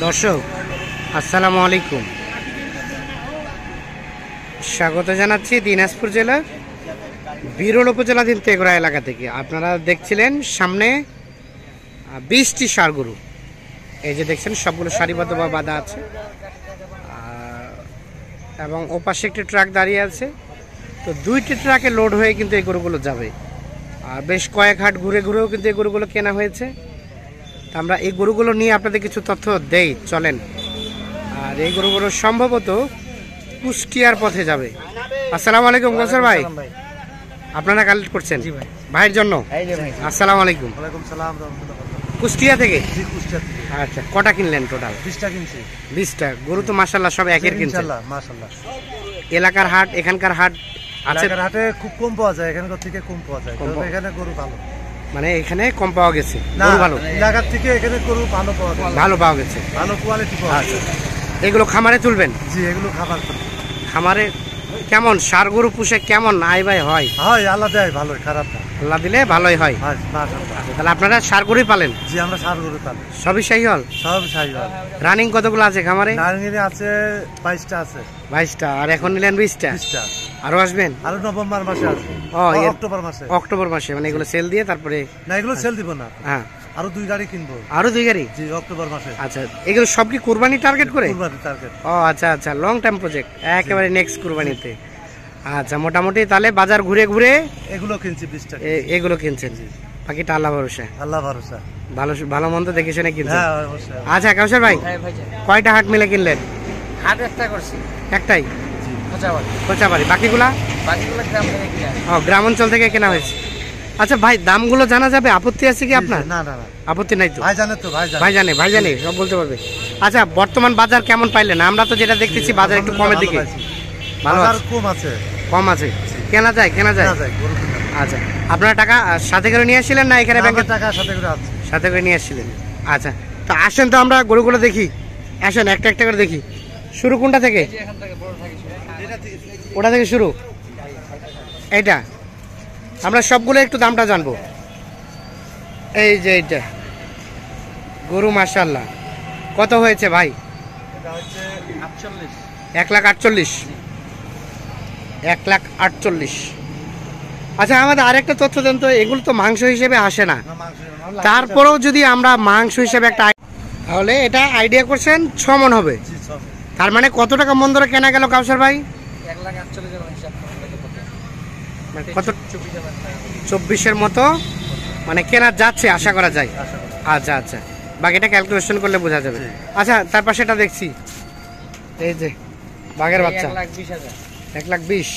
দর্শক আসসালামু আলাইকুম, স্বাগত জানাচ্ছি দিনাজপুর জেলার বিরল উপজেলাধীন তেঘরা এলাকা থেকে। আপনারা দেখছিলেন সামনে 20টি ষাঁড় গরু, এই যে দেখছেন সবগুলো সারিবদ্ধভাবে বাঁধা আছে এবং ওপাশে একটি ট্রাক দাঁড়িয়ে আছে। তো 2টি ট্রাকে লোড হয়ে কিন্তু এই গরুগুলো যাবে, আর বেশ কয়েক হাট ঘুরে ঘুরেও কিন্তু এই গরুগুলো কেনা হয়েছে। তা আমরা এই গরুগুলো নিয়ে আপনাদের কিছু তথ্য দেই, চলেন। আর এই গরুগুলো সম্ভবত কুষ্টিয়ার পথে যাবে। আসসালামু আলাইকুম কাউসার ভাই, আপনারা কালেক্ট করছেন ভাইয়ের জন্য? আসসালামু আলাইকুম। কুষ্টিয়া থেকে? আচ্ছা, কটা কিনলেন টোটাল? 20টা কিনছি। 20টা গরু তো মাশাআল্লাহ সব একের কিনছেন? মাশাআল্লাহ। এলাকার হাট, এখানকার হাট আছে? এলাকার হাটে খুব কম পাওয়া যায়, এখানকার থেকে কম পাওয়া যায়। এখানে গরু ভালো, মানে এখানে কম পাওয়া গেছে গরু ভালো? এলাকার থেকে এখানে গরু ভালো পাওয়া যায়, ভালো পাওয়া গেছে, ভালো কোয়ালিটি পাওয়া যায়। এগুলো খামারে তুলবেন? জি, এগুলো খাবার খামারে কেমন ষাঁড় গরু পুষে কেমন আয় ভাই হয়? হয়, আল্লাহ দেয় ভালোই, খারাপ না, আল্লাহ দিলে ভালোই হয়। তাহলে আপনারা ষাঁড় গরুই পালেন? জি, আমরা ষাঁড় গরু পালি। সবই শাহিওয়াল? সব শাহিওয়াল। রানিং কতগুলো আছে খামারে? রানিং আছে 22টা আছে। 22টা, আর এখন নিলেন 20টা? 20টা আরো আসবেন? আরো নভেম্বর মাসে আছে। অক্টোবর মাসে? অক্টোবর মাসে, মানে এগুলো সেল দিয়ে তারপরে? না, এগুলো সেল দিব না। হ্যাঁ, আরো 2 গাড়ি কিনবো। আরো 2 গাড়ি? জি, অক্টোবর মাসে। আচ্ছা, এগুলো সব কি কুরবানি টার্গেট করে? কুরবানি টার্গেট। ও আচ্ছা আচ্ছা, লং টাইম প্রজেক্ট, একেবারে নেক্সট কুরবানিতে। আচ্ছা, মোটামুটি তাহলে বাজার ঘুরে ঘুরে এগুলো কিনছি, 20টা এগুলো কিনছেন? বাকিটা আল্লাহ ভরসা। আল্লাহ ভরসা, ভালো ভালো মন্দ দেখে শুনে কিনছেন? হ্যাঁ অবশ্যই। আচ্ছা কাউসার ভাই, কয়টা হাট মিলে কিনলেন? হাট একটা করছি। একটাই? জি, কোচাবাড়ি। কোচাবাড়ি, বাকিগুলা? বাকিগুলো গ্রাম থেকে কিনা। ও, গ্রাম অঞ্চল থেকে কেনা হয়েছে। আচ্ছা ভাই, দামগুলো জানা যাবে? আপত্তি আছে কি আপনার? না না না, আপত্তি নাই তো? ভাই জানে তো, ভাই জানে সব বলতে পারবে। আচ্ছা, বর্তমান বাজার কেমন পাইলেন? আমরা তো যেটা দেখতেছি বাজার একটু কমের দিকে। ভালো কম আছে? কম আছে, কেনা যায়? আচ্ছা, আপনারা টাকা সাথে করে নিয়ে আসছিলেন না এখানে ব্যাংকের টাকা সাথে করে নিয়ে আসছিলেন? আচ্ছা, তো আসেন তো আমরা গরুগুলো দেখি, আসেন একটা একটা করে দেখি। শুরু কোনটা থেকে? ওটা থেকে শুরু? এইটা? আমরা সবগুলো একটু দামটা জানবো। এই যে এইটা গরু মাশাআল্লাহ, কত হয়েছে ভাই? 1,48,000। 1,48,000। আচ্ছা, আমাদের আরেকটা তথ্য দেন তো, এগুলো তো মাংস হিসেবে আসে না, তারপরেও যদি আমরা মাংস হিসেবে একটা, তাহলে এটা আইডিয়া করছেন 6 মণ হবে। তার মানে কত টাকা মন ধরে কেনা গেল কাউসার ভাই? 1,48,000 কত? 24-এর মতো মানে কেনা যাচ্ছে, আশা করা যায়। আচ্ছা আচ্ছা, বাকিটা ক্যালকুলেশন করলে বোঝা যাবে। আচ্ছা, তার পাশে এটা দেখছি, এই যে বাঘের বাচ্চা, 1,20,000।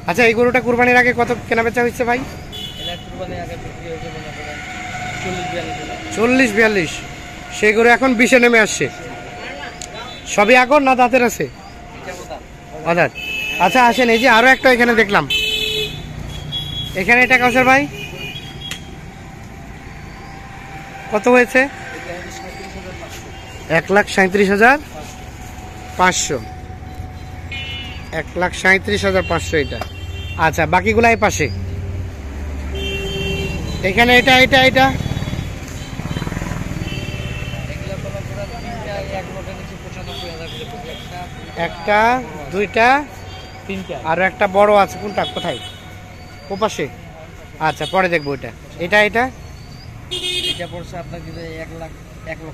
আচ্ছা, এই গরুটা কুরবানির আগে কত কেনা বেচা হয়েছে ভাই? 40-42। সেই গরু এখন 20-এ নেমে আসছে। সবই আগর না দাঁতের আছে? দাঁত। আচ্ছা আসেন, এই যে আরো একটা এখানে দেখলাম, এখানে এটা কাউসার ভাই কত হয়েছে? 1,37,500। 1,37,500 এটা। আচ্ছা, বাকিগুলা এই পাশে, এখানে এটা এটা এটা একটা, দুইটা, তিনটা, আর একটা বড় আছে। কোনটা? কোথায়? ও পাশে? আচ্ছা, পরে দেখবো। এটা এটা এটা এটা পড়ছে আপনার 1 লাখ টাকা।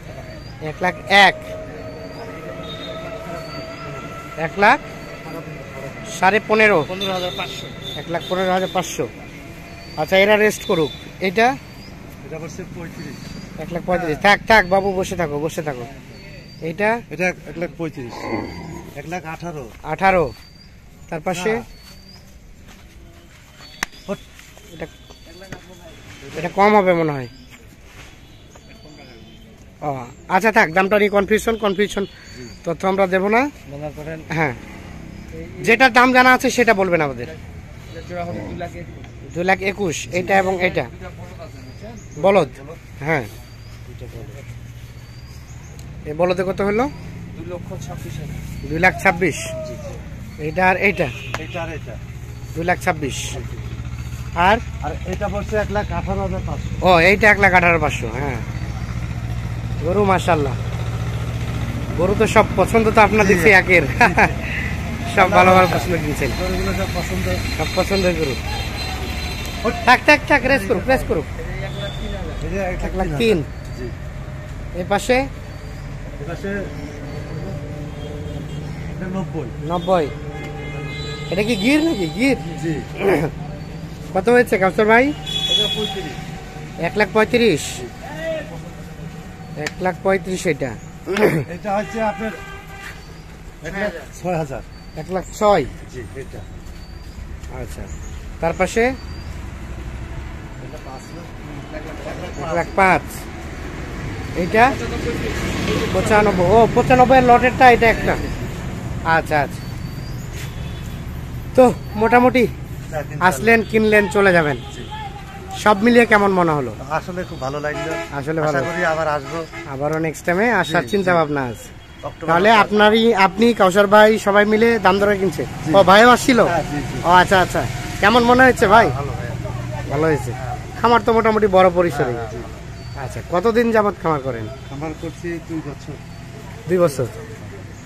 1,01,000। 1,15,500। 1,15,500। আচ্ছা, এরা রেস্ট করুক। এটা 1,35,000। থাক থাক বাবু, বসে থাকো। এটা 1,35,000। 1,18,000। তার পাশে এটা কম হবে মনে হয়। ও আচ্ছা, থাক, দামটা নিয়ে কনফিউশন তথ্য আমরা দেবো না। হ্যাঁ, যেটা দাম জানা আছে সেটা বলবেন আমাদের। 2,21,000 এটা এবং এটা বলদ। হ্যাঁ, এই বলদে কত হলো? 2,26,000। এইটা আর এইটা 2,26,000। আর এটা পড়ছে 1,18,500। ও, এইটা 1,18,500। হ্যাঁ, গরু মাশাআল্লাহ, গরু তো সব পছন্দ তো আপনার দেখছি একের সব ভালো ভালো পছন্দ কিনছেন, গরুগুলো সব পছন্দ। সব পছন্দের গরু। থাক থাক থাক, রেস করুক রেস করুক। এই যে 1,03,000। জি। এই পাশে এপাশে এটা 90। এটা কি গির নাকি? গির। জি। কত হয়েছে কাউসার ভাই? এটা 35। 1,35,000। 1,35,000 এটা। এটা হচ্ছে আপনার 6,000। 1,06,000। জি, এটা আচ্ছা, তার পাশে এটা 5 লাখ। 1,05,000। এইটা 95। ও 95 লটেরটা এটা একটা। আচ্ছা আচ্ছা, তো মোটামুটি আসলেন, কিনলেন, চলে যাবেন, জি। সব মিলিয়ে কেমন মনে হলো? আসলে খুব ভালো লাগলো। আসলে ভালো, আশা করি আবার আসবো। আবারও নেক্সট টাইমে আসার জি, চিন্তা জি। ভাবনা আছে। অক্টোবর তাহলে মাসে আপনি কাউসার ভাই সবাই মিলে দাম দরে কিনছে? ও ভাইও আসছিল? হ্যাঁ, জি, জি। ও আচ্ছা আচ্ছা, কেমন মনে হচ্ছে ভাই? ভালো ভাই। ভালো হয়েছে। খামার তো মোটামুটি বড় পরিসরে। জি। আচ্ছা, কতদিন যাবত খামার করেন? আমার করছি 2 বছর। 2 বছর।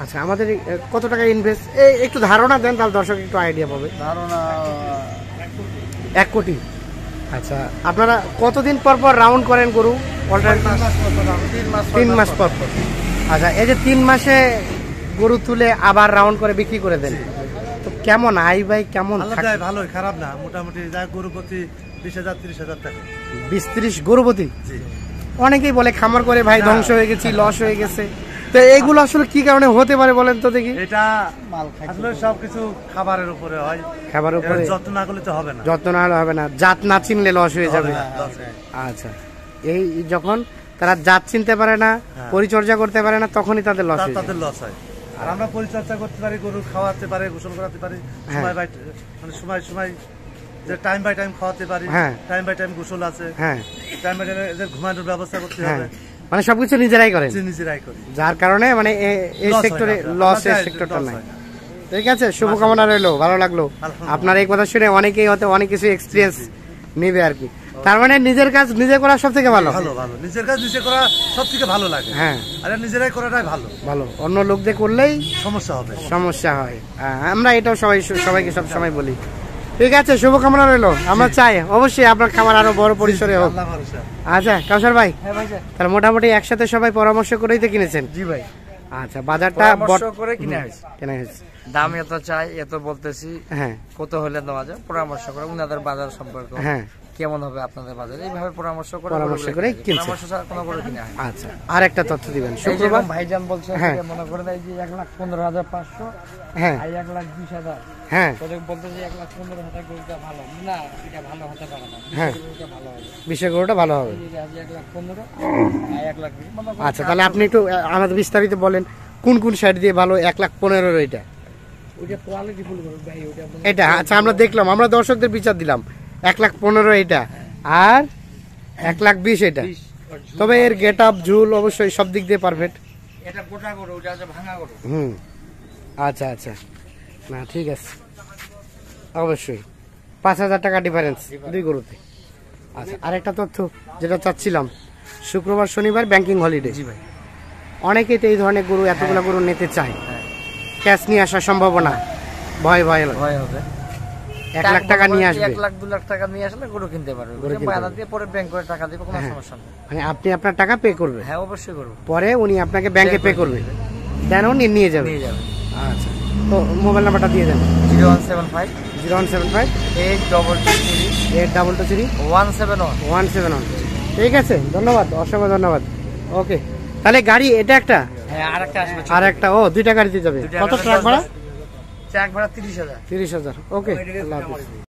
আচ্ছা, আমাদের কত টাকা ইনভেস্ট একটু ধারণা দেন, তাহলে দর্শক একটু আইডিয়া পাবে। ধারণা 1 কোটি। আচ্ছা, আপনারা কতদিন পর পর রাউন্ড করেন গরু? 3 মাস পর পর। আচ্ছা, এই যে 3 মাসে গরু তুলে আবার রাউন্ড করে বিক্রি করে দেন, তো কেমন আয় ভাই কেমন থাকে? আলাদা ভালোই, খারাপ না, মোটামুটি যা গরু প্রতি 20,000 30,000 টাকা। 20-30 গরুপতি। জি। অনেকেই বলে খামার করে ভাই ধ্বংস হয়ে গেছি, লস হয়ে গেছে, তো এইগুলো আসলে কি কারণে হতে পারে বলেন তো দেখি? এটা আসলে সবকিছু খাবারের উপরে হয়, খাবার উপরে এর যত্ন না করলে তো হবে না। যত্ন না হলে হবে না, জাত না চিনলে লস হয়ে যাবে। হবে না, loss হয়। আচ্ছা, এই যখন তারা জাত চিনতে পারে না, পরিচর্যা করতে পারে না, তখনই তাদের লস হয়ে যায়। তাদের লস হয়। আর আমরা পরিচর্যা করতে পারি, গরু খাওয়াতে পারি, গোসল করাতে পারি, সময় বাই মানে সময় সময় যে টাইম বাই টাইম খাওয়াতে পারি, হ্যাঁ। টাইম বাই টাইম গোসল আছে, হ্যাঁ টাইম বাই টাইম এদের ঘুমানোর ব্যবস্থা করতে হ্যাঁ, হবে, মানে সবকিছু নিজেরাই করেন, নিজেরাই করি। যার কারণে মানে এই Loss হয় সেক্টরে না, লসের আমাদের সেক্টরটা loss নাই। হয় না। ঠিক আছে, শুভকামনা রইলো, ভালো লাগলো আলহামদুলিল্লাহ। আপনার এই কথা শুনে। অনেকেই হয়তো অনেক কিছু এক্সপিরিয়েন্স নেবে আর কি। তার মানে নিজের কাজ নিজে করা সব থেকে ভালো। ভালো ভালো, নিজের কাজ নিজে করা সব থেকে ভালো লাগে। হ্যাঁ, আর নিজেরাই করাটাই ভালো। ভালো, অন্য লোক দিয়ে করলেই সমস্যা হবে। সমস্যা হয়। আমরা এটাও সবাইকে সব সময় বলি। ঠিক আছে, শুভকামনা রইলো। আমরা চাই অবশ্যই আপনার খামার আরো বড় পরিসরে হোক। আল্লাহ ভরসা। আচ্ছা কাউসার ভাই, হ্যাঁ ভাই স্যার। তাহলে মোটামুটি একসাথে সবাই পরামর্শ করেই তো কিনেছেন? জি ভাই, আচ্ছা, বাজারটা পরামর্শ করে কিনে হয়েছে। কেনা হয়েছে। দাম এত চাই, এত বলতেছি, হ্যাঁ কত হলে দেওয়া যায়, পরামর্শ করে উনাদের বাজার সম্পর্কে হ্যাঁ, কেমন হবে আপনাদের বাজার, এইভাবে পরামর্শ করে পরামর্শ গরুগুলো করে কিনা হয়। কিনছে। পরামর্শ ছাড়া কোনো গরু কিনা হয় না। আচ্ছা, আর একটা তথ্য দিবেন। এই শুক্রবার যেরকম ভাইজান বলছে হ্যাঁ। যে মনে করে দেয় যে 1,15,500, হ্যাঁ আর 1,20,000, হ্যাঁ তোদের বলতে যে 1,15,000 গরুটা ভালো না, এটা ভালো হতে পারে না, হ্যাঁ। গরুটা ভালো হবে। বিশেষ গরুটা ভালো হবে। এই যে আজ 1,15,000 আর 1,20,000, মনে করেন আচ্ছা, তাহলে আপনি একটু আমাদের বিস্তারিত বলেন কোন কোন সাইড দিয়ে ভালো। 1,15,000 এটা ওইটা কোয়ালিটি ফুল গরু ভাই, ওইটা আপনার এটা। আচ্ছা, আমরা দেখলাম, আমরা দর্শকদের বিচার দিলাম 1,15,000 এটা, আর 1,20,000 এটা। 20, আর ঝুল তবে এর গেট আপ ঝুল অবশ্যই সব দিক দিয়ে পারফেক্ট। এটা গোটা গরু, ওইটা হচ্ছে ভাঙা গরু। হুম, আচ্ছা আচ্ছা, না ঠিক আছে, অবশ্যই 5,000 টাকা ডিফারেন্স দুই গরুতে। আচ্ছা, আরেকটা তথ্য যেটা চাচ্ছিলাম, শুক্রবার শনিবার ব্যাংকিং হলিডে। জি ভাই, অনেকেই তো এই ধরনের গরু, এতগুলো গরু নিতে চায়, হ্যাঁ। ক্যাশ নিয়ে আসার সম্ভাবনা, ভয় ভয় লাগে। ভয় হবে। 1 লাখ টাকা নিয়ে আসবে, 1 লাখ 2 লাখ টাকা নিয়ে আসলে গরু কিনতে পারবে, গরু কিনতে বাজার পারবে। দিয়ে পরে ব্যাংক করে টাকা দিবে, কোনো হ্যাঁ। সমস্যা নেই। মানে আপনি আপনার টাকা পে করবে, হ্যাঁ অবশ্যই করবো, পরে উনি আপনাকে ব্যাংকে পে করবে, দেন উনি নিয়ে যাবে। নিয়ে যাবে। আচ্ছা, তো মোবাইল নাম্বারটা দিয়ে দেন। 0175 0175 833 822 171। 171। ঠিক আছে, ধন্যবাদ, অসংখ্য ধন্যবাদ। ওকে, তাহলে গাড়ি এটা একটা, হ্যাঁ আরেকটা আসবে, আর একটা, ও দুইটা গাড়িতে যাবে। দুইটা কত গাড়ি ট্রাক ভাড়া? ট্রাক ভাড়া 30,000। 30,000। ওকে, আল্লাহ হাফেজ।